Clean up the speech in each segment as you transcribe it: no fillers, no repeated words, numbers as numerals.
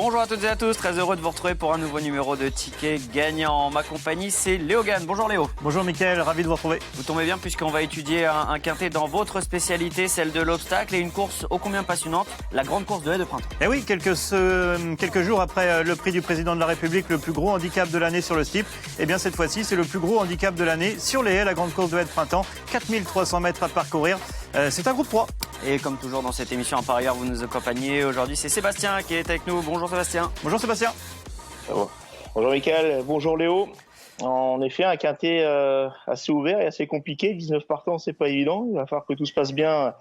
Bonjour à toutes et à tous, très heureux de vous retrouver pour un nouveau numéro de Ticket Gagnant. Ma compagnie, c'est Léo Gann. Bonjour Léo. Bonjour Mickaël, ravi de vous retrouver. Vous tombez bien puisqu'on va étudier un quintet dans votre spécialité, celle de l'obstacle, et une course ô combien passionnante, la grande course de haie de printemps. Et oui, quelques jours après le prix du président de la République, le plus gros handicap de l'année sur le steeple, eh bien cette fois-ci, c'est le plus gros handicap de l'année sur les haies, la grande course de haie de printemps, 4300 mètres à parcourir. C'est un groupe 3. Et comme toujours dans cette émission, par ailleurs, vous nous accompagnez. Aujourd'hui, c'est Sébastien qui est avec nous. Bonjour Sébastien. Bonjour Sébastien. Bonjour Mickaël, bonjour Léo. En effet, un quintet assez ouvert et assez compliqué. 19 partants, c'est pas évident. Il va falloir que tout se passe bien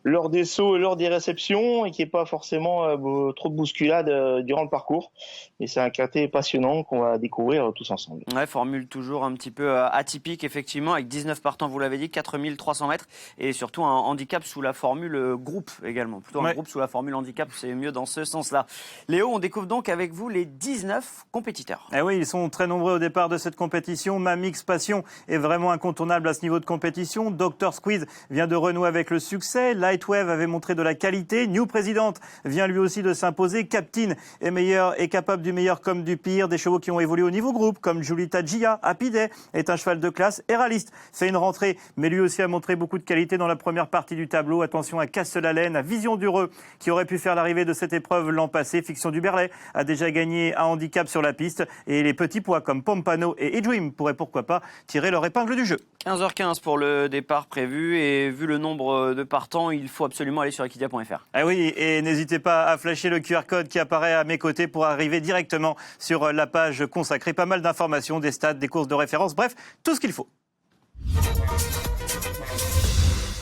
lors des sauts et lors des réceptions et qu'il n'y ait pas forcément trop de bousculade durant le parcours. Et c'est un quintet passionnant qu'on va découvrir tous ensemble. Ouais, formule toujours un petit peu atypique, effectivement, avec 19 partants, vous l'avez dit, 4300 mètres, et surtout un handicap sous la formule groupe également. Plutôt un groupe sous la formule handicap, c'est mieux dans ce sens-là. Léo, on découvre donc avec vous les 19 compétiteurs. Eh oui, ils sont très nombreux au départ de cette compétition. Mamix Passion est vraiment incontournable à ce niveau de compétition. Dr Squeeze vient de renouer avec le succès. Lightwave avait montré de la qualité. New President vient lui aussi de s'imposer. Captain est meilleur et capable du meilleur comme du pire. Des chevaux qui ont évolué au niveau groupe, comme Julita Gia. Happy Day est un cheval de classe. Héraliste fait une rentrée, mais lui aussi a montré beaucoup de qualité dans la première partie du tableau. Attention à Casse-la-Laine, à Vision d'Heureux, qui aurait pu faire l'arrivée de cette épreuve l'an passé. Fiction du Berlay a déjà gagné un handicap sur la piste. Et les petits poids comme Pompano et Edream pourraient pourquoi pas tirer leur épingle du jeu. 15h15 pour le départ prévu, et vu le nombre de partants, il faut absolument aller sur equidia.fr. Ah oui, et n'hésitez pas à flasher le QR code qui apparaît à mes côtés pour arriver directement sur la page consacrée. Pas mal d'informations, des stats, des courses de référence, bref, tout ce qu'il faut.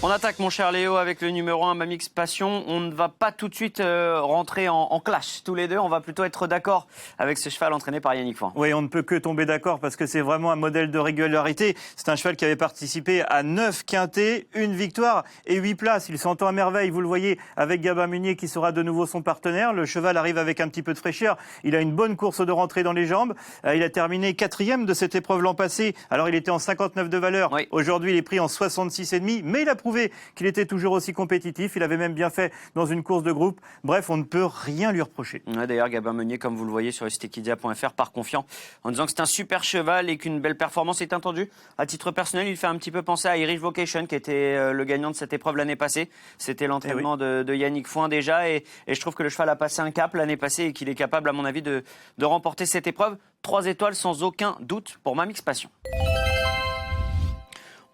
On attaque, mon cher Léo, avec le numéro 1, Mamix Passion. On ne va pas tout de suite rentrer en clash tous les deux. On va plutôt être d'accord avec ce cheval entraîné par Yannick Foin. Oui, on ne peut que tomber d'accord parce que c'est vraiment un modèle de régularité. C'est un cheval qui avait participé à 9 quintets, 1 victoire et 8 places. Il s'entend à merveille, vous le voyez, avec Gabin Munier qui sera de nouveau son partenaire. Le cheval arrive avec un petit peu de fraîcheur. Il a une bonne course de rentrée dans les jambes. Il a terminé 4e de cette épreuve l'an passé. Alors il était en 59 de valeur. Oui. Aujourd'hui, il est pris en 66,5, mais il a prouvé qu'il était toujours aussi compétitif. Il avait même bien fait dans une course de groupe. Bref, on ne peut rien lui reprocher. Ouais, d'ailleurs, Gabin Meunier, comme vous le voyez sur equidia.fr, part confiant en disant que c'est un super cheval et qu'une belle performance est attendue. À titre personnel, il fait un petit peu penser à Irish Vocation, qui était le gagnant de cette épreuve l'année passée. C'était l'entraînement de Yannick Foin déjà. Et je trouve que le cheval a passé un cap l'année passée et qu'il est capable, à mon avis, de remporter cette épreuve. 3 étoiles sans aucun doute pour Mamix Passion.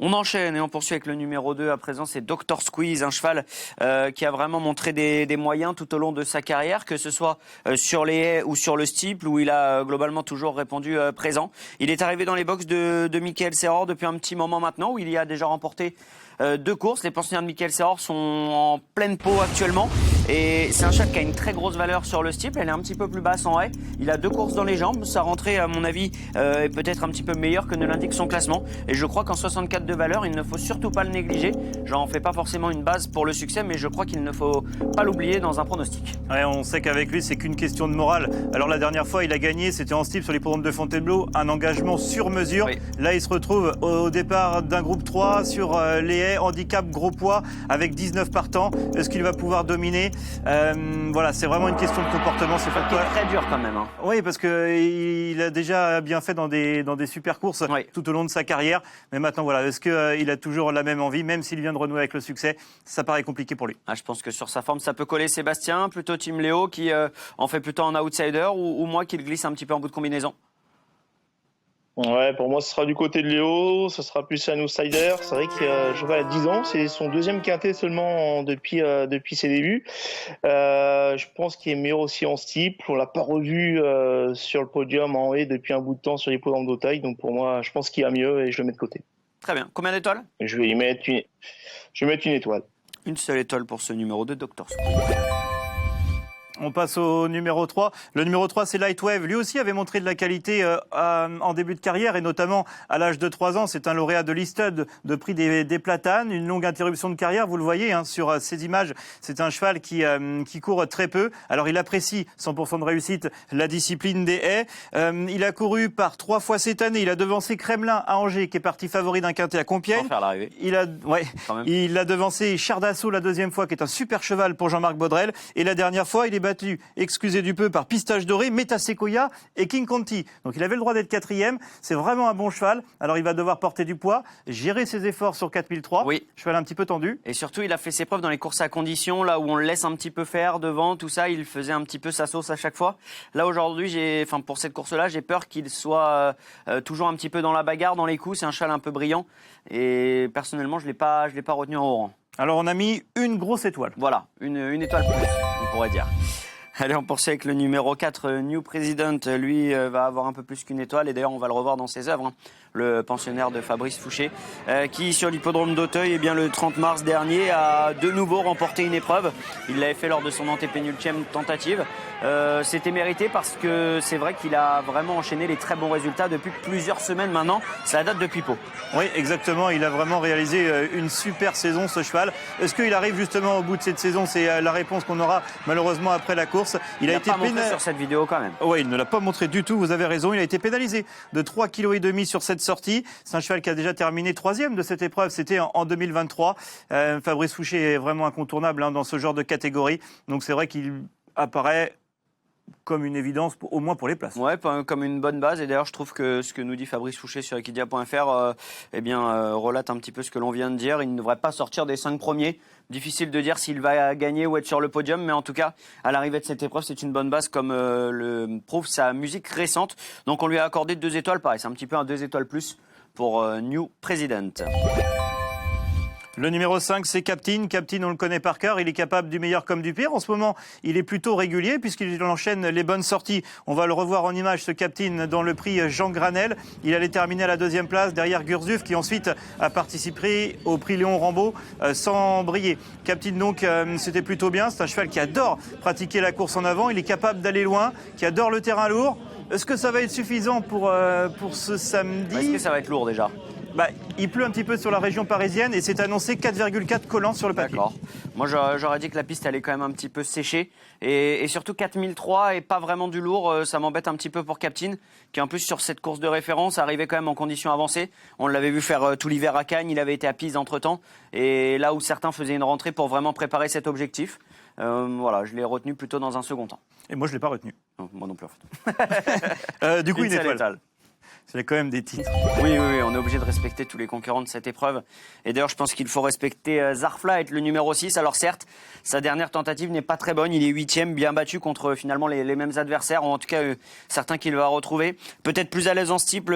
On enchaîne et on poursuit avec le numéro 2. À présent, c'est Dr Squeeze, un cheval qui a vraiment montré des moyens tout au long de sa carrière, que ce soit sur les haies ou sur le steeple, où il a globalement toujours répondu présent. Il est arrivé dans les box de Michael Serror depuis un petit moment maintenant, où il y a déjà remporté 2 courses. Les pensionnaires de Michael Serror sont en pleine peau actuellement. Et c'est un cheval qui a une très grosse valeur sur le steeple. Elle est un petit peu plus basse en haie. Il a 2 courses dans les jambes. Sa rentrée, à mon avis, est peut-être un petit peu meilleure que ne l'indique son classement. Et je crois qu'en 64 de valeur, il ne faut surtout pas le négliger. J'en fais pas forcément une base pour le succès, mais je crois qu'il ne faut pas l'oublier dans un pronostic. Ouais, on sait qu'avec lui, c'est qu'une question de morale. Alors la dernière fois, il a gagné, c'était en steeple sur les programmes de Fontainebleau, un engagement sur mesure. Oui. Là, il se retrouve au départ d'un groupe 3 sur les haies, handicap gros poids, avec 19 partants. Est-ce qu'il va pouvoir dominer ? Voilà, c'est vraiment une question de comportement. C'est très dur quand même. Hein. Oui, parce qu'il a déjà bien fait dans des super courses tout au long de sa carrière. Mais maintenant, voilà, est-ce qu'il a toujours la même envie, même s'il vient de renouer avec le succès ? Ça paraît compliqué pour lui. Je pense que sur sa forme, ça peut coller. Sébastien, plutôt Team Léo, qui en fait plutôt un outsider, ou moi qui le glisse un petit peu en bout de combinaison. Ouais, pour moi, ce sera du côté de Léo, ce sera plus un outsider. C'est vrai que je vois à 10 ans, c'est son 2e quintet seulement depuis ses débuts. Je pense qu'il est meilleur aussi en steeple. On l'a pas revu sur le podium en haie depuis un bout de temps sur les programmes d'Auteuil. Donc pour moi, je pense qu'il y a mieux et je le mets de côté. Très bien. Combien d'étoiles ? Je vais mettre une étoile. Une seule étoile pour ce numéro de Dr. On passe au numéro 3. Le numéro 3, c'est Lightwave. Lui aussi avait montré de la qualité en début de carrière, et notamment à l'âge de 3 ans. C'est un lauréat de l'Easted de prix des Platanes. Une longue interruption de carrière, vous le voyez sur ces images. C'est un cheval qui court très peu. Alors il apprécie 100% de réussite la discipline des haies. Il a couru par 3 fois cette année. Il a devancé Kremlin à Angers, qui est parti favori d'un quintet à Compiègne. Sans faire l'arrivée. Il a devancé Char d'Assaut la 2e fois, qui est un super cheval pour Jean-Marc Baudrel. Et la dernière fois, il est battu, excusez du peu, par Pistache Doré, Metasequoia et King Conti. Donc il avait le droit d'être 4e. C'est vraiment un bon cheval. Alors il va devoir porter du poids, gérer ses efforts sur 4003. Oui. Cheval un petit peu tendu. Et surtout, il a fait ses preuves dans les courses à condition, là où on le laisse un petit peu faire devant, tout ça. Il faisait un petit peu sa sauce à chaque fois. Là, aujourd'hui, pour cette course-là, j'ai peur qu'il soit toujours un petit peu dans la bagarre, dans les coups. C'est un cheval un peu brillant. Et personnellement, je l'ai pas retenu en haut rang. Alors on a mis une grosse étoile. Voilà, une étoile plus, on pourrait dire. Allez, on poursuit avec le numéro 4, New President. Lui va avoir un peu plus qu'une étoile. Et d'ailleurs, on va le revoir dans ses œuvres. Le pensionnaire de Fabrice Fouché, qui, sur l'hippodrome d'Auteuil, le 30 mars dernier, a de nouveau remporté une épreuve. Il l'avait fait lors de son antépénultième tentative. C'était mérité parce que c'est vrai qu'il a vraiment enchaîné les très bons résultats depuis plusieurs semaines maintenant. C'est la date depuis Pau. Oui, exactement. Il a vraiment réalisé une super saison, ce cheval. Est-ce qu'il arrive justement au bout de cette saison? C'est la réponse qu'on aura malheureusement après la course. Il a été pénalisé sur cette vidéo quand même. Oui, il ne l'a pas montré du tout, vous avez raison. Il a été pénalisé de 3,5 kg sur cette sortie. C'est un cheval qui a déjà terminé 3e de cette épreuve. C'était en 2023. Fabrice Fouché est vraiment incontournable dans ce genre de catégorie. Donc c'est vrai qu'il apparaît comme une évidence, au moins pour les places. Ouais, comme une bonne base. Et d'ailleurs, je trouve que ce que nous dit Fabrice Fouché sur Equidia.fr relate un petit peu ce que l'on vient de dire. Il ne devrait pas sortir des 5 premiers. Difficile de dire s'il va gagner ou être sur le podium, mais en tout cas, à l'arrivée de cette épreuve, c'est une bonne base comme le prouve sa musique récente. Donc on lui a accordé 2 étoiles, pareil, c'est un petit peu un 2 étoiles plus pour New President. Le numéro 5, c'est Captain. Captain, on le connaît par cœur. Il est capable du meilleur comme du pire. En ce moment, il est plutôt régulier puisqu'il enchaîne les bonnes sorties. On va le revoir en image, ce Captain, dans le prix Jean Granel. Il allait terminer à la 2e place derrière Gurzuf qui ensuite a participé au prix Léon Rambaud sans briller. Captain, donc, c'était plutôt bien. C'est un cheval qui adore pratiquer la course en avant. Il est capable d'aller loin, qui adore le terrain lourd. Est-ce que ça va être suffisant pour ce samedi? Est-ce que ça va être lourd déjà? Il pleut un petit peu sur la région parisienne et c'est annoncé 4,4 collants sur le papier. D'accord. Moi, j'aurais dit que la piste, elle est quand même un petit peu séchée. Et surtout, 4003 et pas vraiment du lourd. Ça m'embête un petit peu pour Captain, qui en plus, sur cette course de référence, arrivait quand même en conditions avancées. On l'avait vu faire tout l'hiver à Cagnes. Il avait été à Pise entre-temps. Et là où certains faisaient une rentrée pour vraiment préparer cet objectif. Je l'ai retenu plutôt dans un second temps. Et moi, je ne l'ai pas retenu. Non, moi non plus, en fait. Du coup, une étoile. C'est quand même des titres. Oui, on est obligé de respecter tous les concurrents de cette épreuve. Et d'ailleurs, je pense qu'il faut respecter Zarflight, le numéro 6. Alors certes, sa dernière tentative n'est pas très bonne. Il est 8e, bien battu contre finalement les mêmes adversaires, ou en tout cas certains qu'il va retrouver. Peut-être plus à l'aise en steeple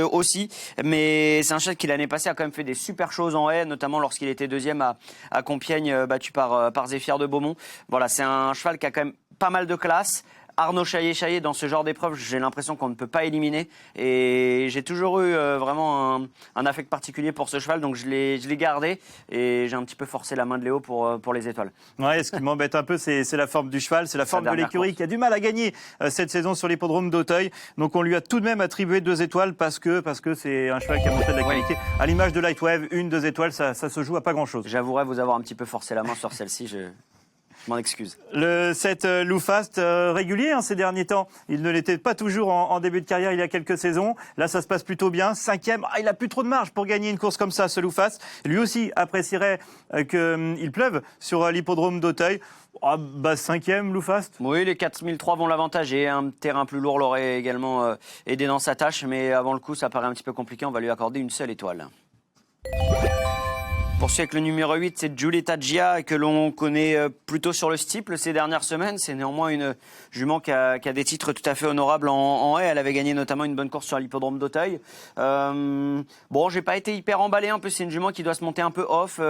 aussi, mais c'est un cheval qui l'année passée a quand même fait des super choses en haie, notamment lorsqu'il était 2e à Compiègne, battu par Zéphyr de Beaumont. Voilà, c'est un cheval qui a quand même pas mal de classe. Arnaud Chaillet, dans ce genre d'épreuve, j'ai l'impression qu'on ne peut pas éliminer. Et j'ai toujours eu vraiment un affect particulier pour ce cheval, donc je l'ai gardé. Et j'ai un petit peu forcé la main de Léo pour les étoiles. Ouais, ce qui m'embête un peu, c'est la forme du cheval, c'est la forme de l'écurie qui a du mal à gagner cette saison sur l'hippodrome d'Auteuil. Donc on lui a tout de même attribué 2 étoiles parce que c'est un cheval qui a montré de la qualité. À l'image de Lightwave, 2 étoiles, ça se joue à pas grand-chose. J'avouerai vous avoir un petit peu forcé la main sur celle-ci. Je m'en excuse. Le 7 Loufast, régulier ces derniers temps. Il ne l'était pas toujours en début de carrière il y a quelques saisons. Là, ça se passe plutôt bien. 5e, il a plus trop de marge pour gagner une course comme ça, ce Loufast. Lui aussi apprécierait qu'il pleuve sur l'hippodrome d'Auteuil. 5e, Loufast. Oui, les 4003 vont l'avantager. Un terrain plus lourd l'aurait également aidé dans sa tâche. Mais avant le coup, ça paraît un petit peu compliqué. On va lui accorder une seule étoile. Poursuit avec le numéro 8, c'est Giulietta Gia, que l'on connaît plutôt sur le steeple ces dernières semaines. C'est néanmoins une jument qui a des titres tout à fait honorables en haie. Elle avait gagné notamment une bonne course sur l'hippodrome d'Auteuil. J'ai pas été hyper emballé. En plus, c'est une jument qui doit se monter un peu off.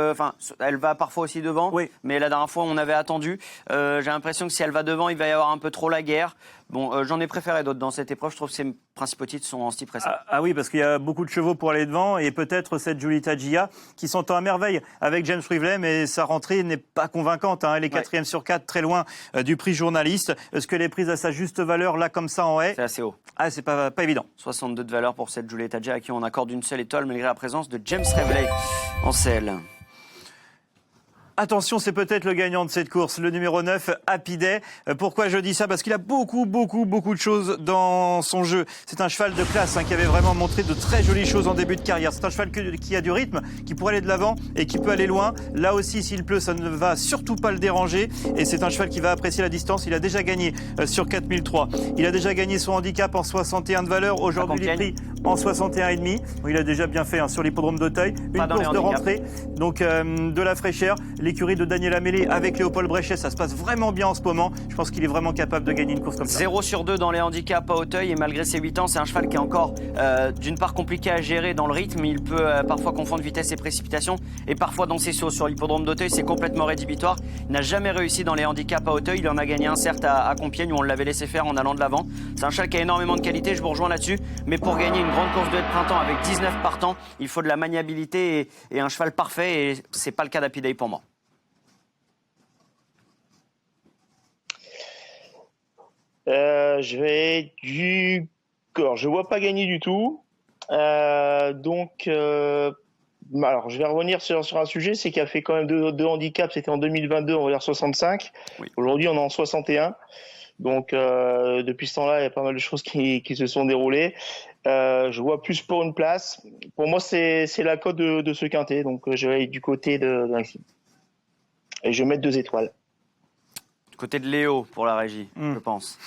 Elle va parfois aussi devant. Oui. Mais la dernière fois, on avait attendu. J'ai l'impression que si elle va devant, il va y avoir un peu trop la guerre. J'en ai préféré d'autres dans cette épreuve. Je trouve que ses principaux titres sont en steeple récent. Ah oui, parce qu'il y a beaucoup de chevaux pour aller devant et peut-être cette Giulietta Gia qui s'entend à merveille avec James Rivley, mais sa rentrée n'est pas convaincante. Elle est 4e sur 4, très loin du prix journaliste. Est-ce qu'elle est prise à sa juste valeur là comme ça en haie? C'est assez haut. C'est pas évident. 62 de valeur pour cette Giulietta Gia à qui on accorde une seule étoile malgré la présence de James Rivley en selle. Attention, c'est peut-être le gagnant de cette course, le numéro 9, Happy Day. Pourquoi je dis ça? Parce qu'il a beaucoup de choses dans son jeu. C'est un cheval de classe qui avait vraiment montré de très jolies choses en début de carrière. C'est un cheval qui a du rythme, qui pourrait aller de l'avant et qui peut aller loin. Là aussi, s'il pleut, ça ne va surtout pas le déranger. Et c'est un cheval qui va apprécier la distance. Il a déjà gagné sur 4003. Il a déjà gagné son handicap en 61 de valeur. Aujourd'hui, il est pris en 61,5. Il a déjà bien fait sur l'hippodrome d'Auteuil. Une course de rentrée, donc de la fraîcheur. L'écurie de Daniel Amélé avec Léopold Bréchet, ça se passe vraiment bien en ce moment. Je pense qu'il est vraiment capable de gagner une course comme ça. 0 sur 2 dans les handicaps à Auteuil et malgré ses 8 ans, c'est un cheval qui est encore d'une part compliqué à gérer dans le rythme. Il peut parfois confondre vitesse et précipitation et parfois dans ses sauts. Sur l'hippodrome d'Auteuil, c'est complètement rédhibitoire. Il n'a jamais réussi dans les handicaps à Auteuil. Il en a gagné un certes à Compiègne où on l'avait laissé faire en allant de l'avant. C'est un cheval qui a énormément de qualité, je vous rejoins là-dessus. Mais pour gagner une grande course de printemps avec 19 partants, il faut de la maniabilité et un cheval parfait et c'est pas le cas d'Happy Day pour moi. Je vois pas gagner du tout. Alors, je vais revenir sur un sujet, c'est qu'il a fait quand même deux handicaps. C'était en 2022, on va dire 65. Oui. Aujourd'hui, on est en 61. Donc, depuis ce temps-là, il y a pas mal de choses qui se sont déroulées. Je vois plus pour une place. Pour moi, c'est la cote de ce quintet. Donc, je vais aller du côté de Maxime. Et je vais mettre 2 étoiles. Côté de Léo pour la régie, je pense.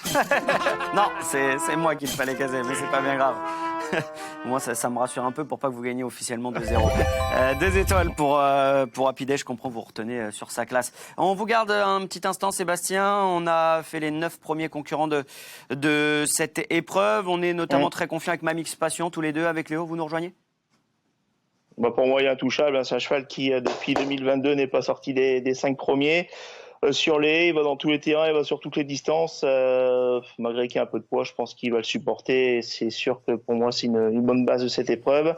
Non, c'est moi qui le fallait caser, mais c'est pas bien grave. Moi, ça me rassure un peu pour pas que vous gagniez officiellement 2-0. 2 étoiles pour Happy Day, je comprends, vous retenez sur sa classe. On vous garde un petit instant, Sébastien. On a fait les 9 premiers concurrents de cette épreuve. On est notamment très confiants avec Mamix Passion, tous les deux, avec Léo. Vous nous rejoignez? Pour moi, il est intouchable. C'est un cheval qui, depuis 2022, n'est pas sorti des 5 premiers. Sur les haies, il va dans tous les terrains, il va sur toutes les distances. Malgré qu'il y ait un peu de poids, je pense qu'il va le supporter. C'est sûr que pour moi, c'est une bonne base de cette épreuve.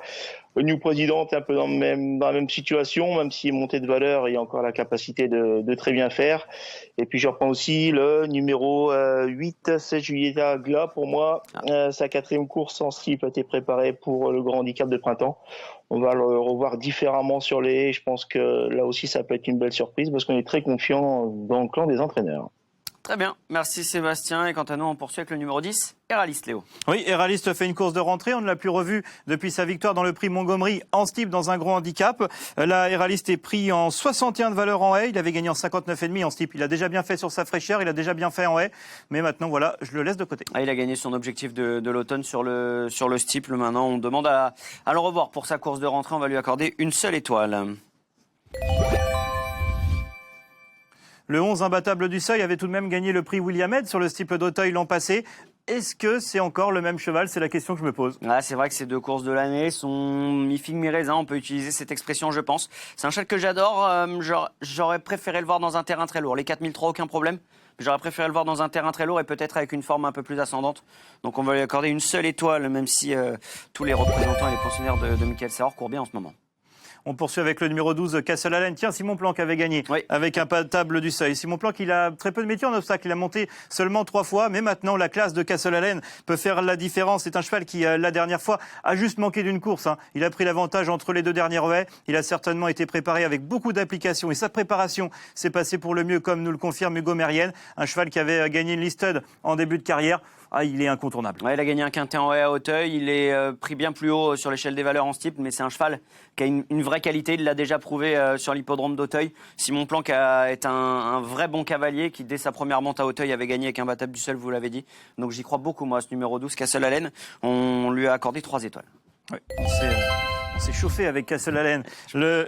Le New Président est un peu dans la même situation, même s'il est monté de valeur, il a encore la capacité de très bien faire. Et puis je reprends aussi le numéro 8, c'est Julieta Gla. Pour moi, sa 4e course en slip a été préparée pour le grand handicap de printemps. On va le revoir différemment sur les haies. Je pense que là aussi, ça peut être une belle surprise parce qu'on est très confiant dans le clan des entraîneurs. Très bien, merci Sébastien. Et quant à nous, on poursuit avec le numéro 10, Héraliste, Léo. Oui, Héraliste fait une course de rentrée. On ne l'a plus revu depuis sa victoire dans le prix Montgomery en steep dans un gros handicap. Là, Héraliste est pris en 61 de valeur en haie. Il avait gagné en 59,5 en steep. Il a déjà bien fait sur sa fraîcheur, il a déjà bien fait en haie. Mais maintenant, voilà, je le laisse de côté. Il a gagné son objectif de l'automne sur le steeple. Maintenant, on demande à le revoir pour sa course de rentrée. On va lui accorder une seule étoile. Le 11 imbattable du Seuil avait tout de même gagné le prix William Head sur le steeple d'Auteuil l'an passé. Est-ce que c'est encore le même cheval? C'est la question que je me pose. C'est vrai que ces 2 courses de l'année sont mi-figue, mi-raisin. On peut utiliser cette expression, je pense. C'est un cheval que j'adore. J'aurais préféré le voir dans un terrain très lourd. Les 4003, aucun problème. J'aurais préféré le voir dans un terrain très lourd et peut-être avec une forme un peu plus ascendante. Donc on va lui accorder une seule étoile, même si tous les représentants et les pensionnaires de Michael Serror courent bien en ce moment. On poursuit avec le numéro 12, Castle Allen. Tiens, Simon Planck avait gagné avec un imbattable du Seuil. Simon Planck, il a très peu de métier en obstacle. Il a monté seulement 3 fois. Mais maintenant, la classe de Castle Allen peut faire la différence. C'est un cheval qui, la dernière fois, a juste manqué d'une course. Il a pris l'avantage entre les 2 dernières haies. Il a certainement été préparé avec beaucoup d'applications. Et sa préparation s'est passée pour le mieux, comme nous le confirme Hugo Mérienne. Un cheval qui avait gagné une listed en début de carrière. Il est incontournable. Il a gagné un quintet en haie à Auteuil. Il est pris bien plus haut sur l'échelle des valeurs en steeple, mais c'est un cheval qui a une vraie qualité. Il l'a déjà prouvé sur l'hippodrome d'Auteuil. Simon Planck est un vrai bon cavalier qui, dès sa première monte à Auteuil, avait gagné avec un imbattable du Seul, vous l'avez dit. Donc j'y crois beaucoup, moi, à ce numéro 12, Castle Allen. On lui a accordé 3 étoiles. Oui, on s'est chauffé avec Castle Allen.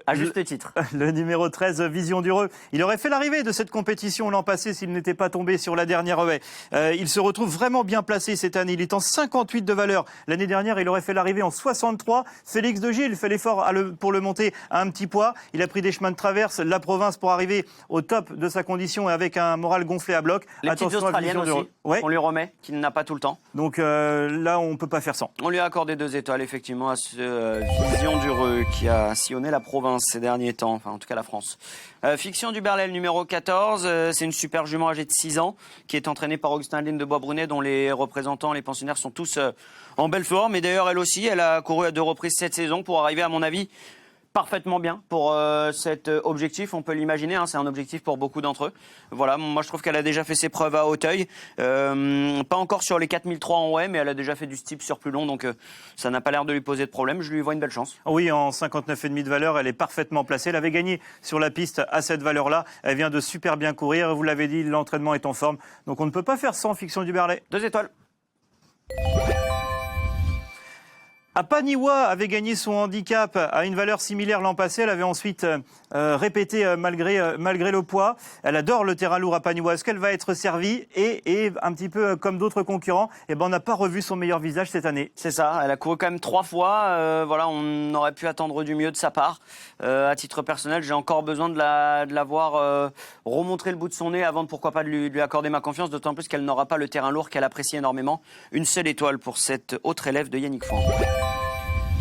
À juste titre. Le numéro 13, Vision d'Heureux. Il aurait fait l'arrivée de cette compétition l'an passé s'il n'était pas tombé sur la dernière haie. Il se retrouve vraiment bien placé cette année. Il est en 58 de valeur. L'année dernière, il aurait fait l'arrivée en 63. Félix de Gilles fait l'effort pour le monter à un petit poids. Il a pris des chemins de traverse, la province, pour arriver au top de sa condition et avec un moral gonflé à bloc. Les petites Australiennes aussi, on lui remet, qu'il n'a pas tout le temps. Donc là, on ne peut pas faire sans. On lui a accordé 2 étoiles, effectivement, à ce Vision d'Heureux qui a sillonné la province ces derniers temps, enfin en tout cas la France. Fiction du Berlel numéro 14, c'est une super jument âgée de 6 ans qui est entraînée par Augustin Adeline de Bois-Brunet, dont les représentants, les pensionnaires sont tous en belle forme. Et d'ailleurs, elle aussi, elle a couru à 2 reprises cette saison pour arriver, à mon avis, parfaitement bien pour cet objectif. On peut l'imaginer, hein, c'est un objectif pour beaucoup d'entre eux. Voilà, moi je trouve qu'elle a déjà fait ses preuves à Auteuil. Pas encore sur les 4003 en OM, mais elle a déjà fait du steep sur plus long, donc ça n'a pas l'air de lui poser de problème. Je lui vois une belle chance. Oui, en 59,5 de valeur, elle est parfaitement placée. Elle avait gagné sur la piste à cette valeur-là. Elle vient de super bien courir. Vous l'avez dit, l'entraînement est en forme. Donc on ne peut pas faire sans Fiction du Berlay. 2 étoiles. Apaniwa avait gagné son handicap à une valeur similaire l'an passé. Elle avait ensuite répété malgré le poids. Elle adore le terrain lourd Apaniwa. Est-ce qu'elle va être servie et un petit peu comme d'autres concurrents, on n'a pas revu son meilleur visage cette année. C'est ça, elle a couru quand même 3 fois. Voilà, on aurait pu attendre du mieux de sa part. À titre personnel, j'ai encore besoin de la voir remontrer le bout de son nez avant de pourquoi pas de lui accorder ma confiance, d'autant plus qu'elle n'aura pas le terrain lourd qu'elle apprécie énormément. Une seule étoile pour cette autre élève de Yannick Foin.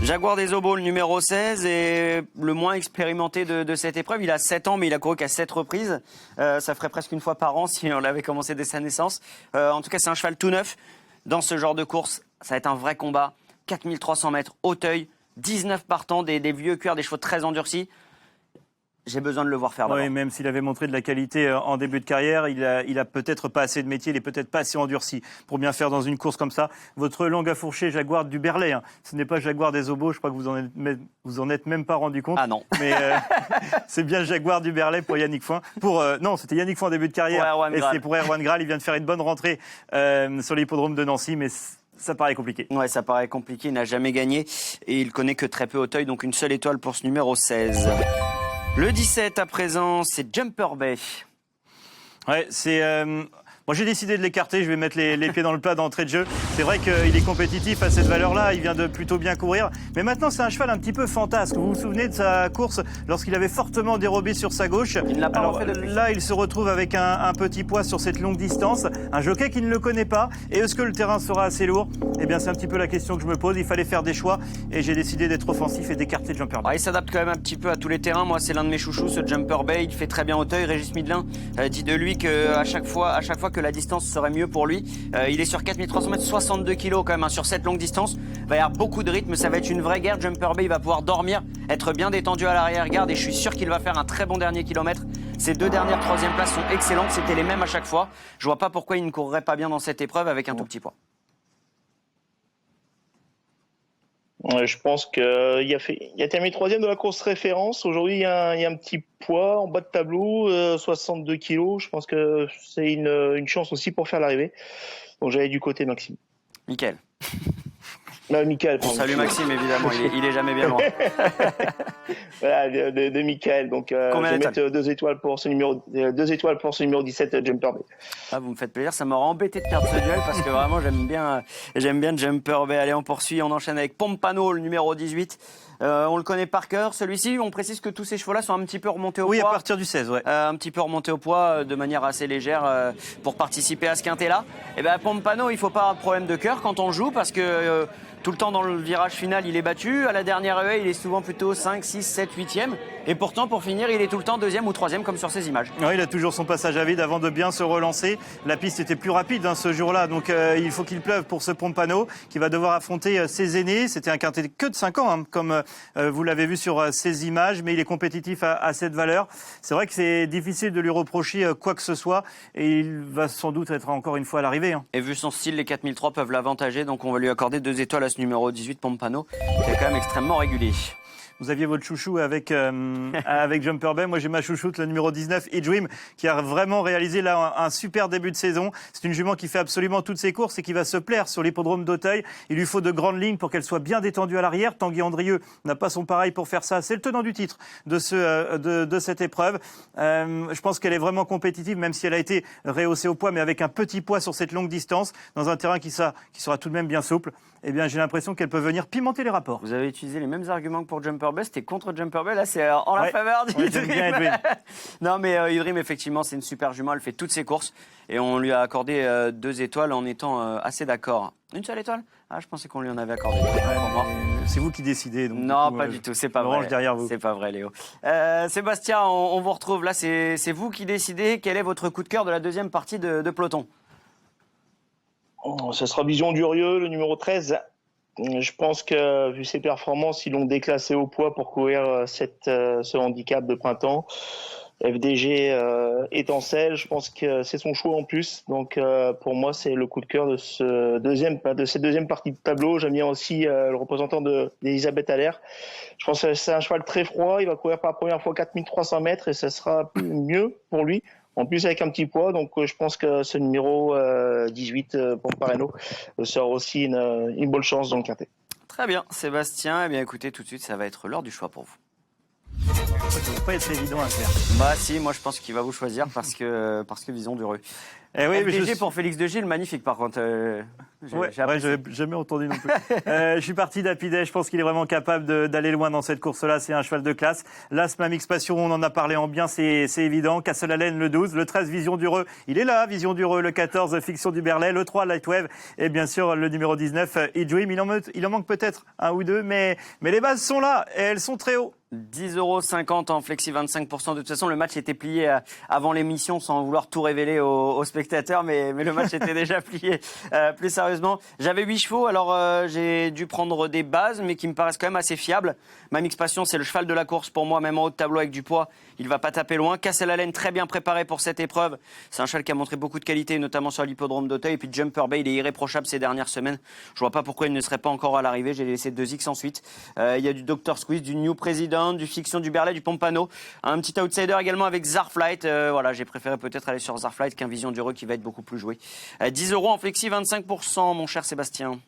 Jaguar des Obos, le numéro 16, est le moins expérimenté de cette épreuve. Il a 7 ans, mais il a couru qu'à 7 reprises. Ça ferait presque une fois par an si on l'avait commencé dès sa naissance. En tout cas, c'est un cheval tout neuf. Dans ce genre de course, ça va être un vrai combat. 4300 mètres, Auteuil, 19 partants, des vieux cuirs, des chevaux très endurcis. J'ai besoin de le voir faire d'abord. Oui, même s'il avait montré de la qualité en début de carrière, il a peut-être pas assez de métier, il est peut-être pas assez endurci pour bien faire dans une course comme ça. Votre langue à fourcher, Jaguar du Berlay, hein. Ce n'est pas Jaguar des Obos, je crois que vous en êtes même pas rendu compte. Ah non. Mais c'est bien Jaguar du Berlay pour Yannick Foin. Non, c'était Yannick Foin en début de carrière. Et c'est pour Erwan Graal. Il vient de faire une bonne rentrée sur l'hippodrome de Nancy, mais ça paraît compliqué. Ouais, ça paraît compliqué. Il n'a jamais gagné et il connaît que très peu Auteuil, donc une seule étoile pour ce numéro 16. Le 17 à présent, c'est Jumper Bay. Ouais, c'est. Moi, j'ai décidé de l'écarter. Je vais mettre les pieds dans le plat d'entrée de jeu. C'est vrai qu'il est compétitif à cette valeur-là. Il vient de plutôt bien courir. Mais maintenant, c'est un cheval un petit peu fantasque. Vous vous souvenez de sa course lorsqu'il avait fortement dérobé sur sa gauche. Il ne l'a pas refait depuis. Là, il se retrouve avec un petit poids sur cette longue distance. Un jockey qui ne le connaît pas. Et est-ce que le terrain sera assez lourd? Eh bien, c'est un petit peu la question que je me pose. Il fallait faire des choix. Et j'ai décidé d'être offensif et d'écarter Jumper Bay. Il s'adapte quand même un petit peu à tous les terrains. Moi, c'est l'un de mes chouchous, ce Jumper Bay. Il fait très bien Auteuil. Régis Midlin dit de lui qu'à chaque fois que la distance serait mieux pour lui. Il est sur 4300 mètres, 62 kilos quand même, hein, sur cette longue distance. Il va y avoir beaucoup de rythme, ça va être une vraie guerre. Jumper Bay, il va pouvoir dormir, être bien détendu à l'arrière-garde et je suis sûr qu'il va faire un très bon dernier kilomètre. Ces 2 dernières 3e places sont excellentes, c'était les mêmes à chaque fois. Je vois pas pourquoi il ne courrait pas bien dans cette épreuve avec un tout petit poids. Ouais, je pense qu'il a terminé 3e de la course référence. Aujourd'hui, il y a un petit poids en bas de tableau, 62 kilos. Je pense que c'est une chance aussi pour faire l'arrivée. Donc j'allais du côté Maxime. Mickaël. Mickaël, pardon. Salut Maxime, évidemment, il est jamais bien loin. Voilà, de Mickaël. Donc je vais mettre 2 étoiles pour ce numéro 17, Jumper Bay. Ah, vous me faites plaisir, ça m'aurait embêté de perdre ce duel parce que vraiment j'aime bien Jumper Bay. Allez, on poursuit, on enchaîne avec Pompano, le numéro 18. On le connaît par cœur, celui-ci. On précise que tous ces chevaux-là sont un petit peu remontés au poids. Oui, à partir du 16, ouais. Un petit peu remontés au poids de manière assez légère pour participer à ce quintet-là. Et ben Pompano, il faut pas avoir de problème de cœur quand on joue parce que tout le temps dans le virage final, il est battu. À la dernière haie, il est souvent plutôt 5, 6, 7, 8e. Et pourtant, pour finir, il est tout le temps 2e ou 3e comme sur ces images. Oui, il a toujours son passage à vide avant de bien se relancer. La piste était plus rapide ce jour-là, donc il faut qu'il pleuve pour ce Pompano qui va devoir affronter ses aînés. C'était un quintet que de 5 ans, hein, comme vous l'avez vu sur ces images, mais il est compétitif à cette valeur. C'est vrai que c'est difficile de lui reprocher quoi que ce soit et il va sans doute être encore une fois à l'arrivée. Hein. Et vu son style, les 4003 peuvent l'avantager, donc on va lui accorder 2 étoiles à ce numéro 18, Pompano, qui est quand même extrêmement régulier. Vous aviez votre chouchou avec Jumper Bay. Moi, j'ai ma chouchoute, le numéro 19, E-Dream, qui a vraiment réalisé là un super début de saison. C'est une jument qui fait absolument toutes ses courses et qui va se plaire sur l'hippodrome d'Auteuil. Il lui faut de grandes lignes pour qu'elle soit bien détendue à l'arrière. Tanguy Andrieux n'a pas son pareil pour faire ça. C'est le tenant du titre de cette épreuve. Je pense qu'elle est vraiment compétitive, même si elle a été rehaussée au poids, mais avec un petit poids sur cette longue distance, dans un terrain qui sera tout de même bien souple. Eh bien, j'ai l'impression qu'elle peut venir pimenter les rapports. Vous avez utilisé les mêmes arguments que pour Jumper Bay, c'était contre Jumper Bay, là c'est en la faveur d'E-Dream. Non mais E-Dream, effectivement, c'est une super jument, elle fait toutes ses courses et on lui a accordé 2 étoiles en étant assez d'accord. Une seule étoile? Ah, je pensais qu'on lui en avait accordé. C'est vous qui décidez. Donc, non, du coup, pas du tout, c'est pas vrai. Range derrière vous. C'est pas vrai, Léo. Sébastien, on vous retrouve là, c'est vous qui décidez. Quel est votre coup de cœur de la 2e partie de peloton? Ça sera Vision d'Urieux, le numéro 13. Je pense que, vu ses performances, ils l'ont déclassé au poids pour courir ce handicap de printemps. FDG étincelle, je pense que c'est son choix en plus. Donc pour moi, c'est le coup de cœur de cette deuxième partie de tableau. J'aime bien aussi le représentant d'Elisabeth Haller. Je pense que c'est un cheval très froid. Il va courir pour la première fois 4300 mètres et ça sera mieux pour lui. En plus avec un petit poids, donc je pense que ce numéro 18 Pompareno sera aussi une bonne chance dans le quintet. Très bien, Sébastien. Eh bien, écoutez, tout de suite, ça va être l'heure du choix pour vous. Ça ne va pas être évident à faire. Bah si, moi je pense qu'il va vous choisir parce que Vision du Rue. Eh oui, FDG pour Félix de Gilles, magnifique par contre. J'ai jamais entendu non plus. Je suis parti d'Apideh, je pense qu'il est vraiment capable d'aller loin dans cette course-là, c'est un cheval de classe. L'As Mamix Passion, on en a parlé en bien, c'est évident. Castle-Allen, le 12, le 13, Vision du Reux, il est là, Vision du Reux, le 14, Fiction du Berlay, le 3, Lightwave, et bien sûr le numéro 19, Idream. Il en manque peut-être un ou deux, mais les bases sont là, et elles sont très haut. 10,50 € en flexi 25%. De toute façon, le match était plié avant l'émission sans vouloir tout révéler aux spectateurs, mais le match était déjà plié. Plus sérieusement, j'avais 8 chevaux, alors j'ai dû prendre des bases, mais qui me paraissent quand même assez fiables. Mamix Passion, c'est le cheval de la course pour moi, même en haut de tableau avec du poids. Il va pas taper loin. Castle-Allen, très bien préparé pour cette épreuve. C'est un cheval qui a montré beaucoup de qualité, notamment sur l'hippodrome d'Auteuil. Et puis Jumper Bay, il est irréprochable ces dernières semaines. Je vois pas pourquoi il ne serait pas encore à l'arrivée. J'ai laissé 2X ensuite. Il y a du Dr Squeeze, du New President, du Fiction du Berlay, du Pompano. Un petit outsider également avec Zarflight. Voilà, j'ai préféré peut-être aller sur Zarflight qu'un Vision du Reux qui va être beaucoup plus joué. 10 € en flexi 25%, mon cher Sébastien.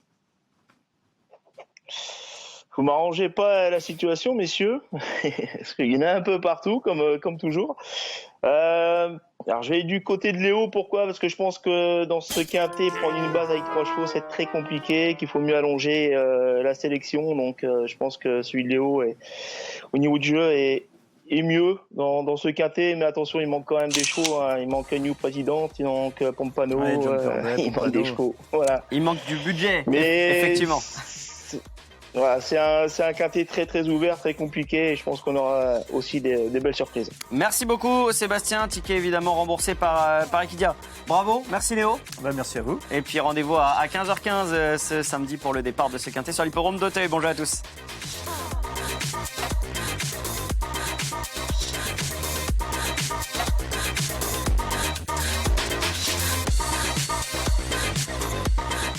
Vous m'arrangez pas la situation, messieurs, parce qu'il y en a un peu partout, comme toujours. Alors je vais du côté de Léo, pourquoi ? Parce que je pense que dans ce quintet, prendre une base avec 3 chevaux, c'est très compliqué, qu'il faut mieux allonger la sélection. Donc je pense que celui de Léo, au niveau du jeu, est mieux dans ce quintet. Mais attention, il manque quand même des chevaux. Hein. Il manque New President, il manque Pompano, il manque des chevaux. Voilà. Il manque du budget, mais effectivement. Voilà, c'est un quintet très très ouvert, très compliqué et je pense qu'on aura aussi des belles surprises. Merci beaucoup Sébastien, ticket évidemment remboursé par Equidia. Bravo, merci Léo. Merci à vous. Et puis rendez-vous à 15h15 ce samedi pour le départ de ce quintet sur l'hippodrome d'Auteuil. Bonjour à tous.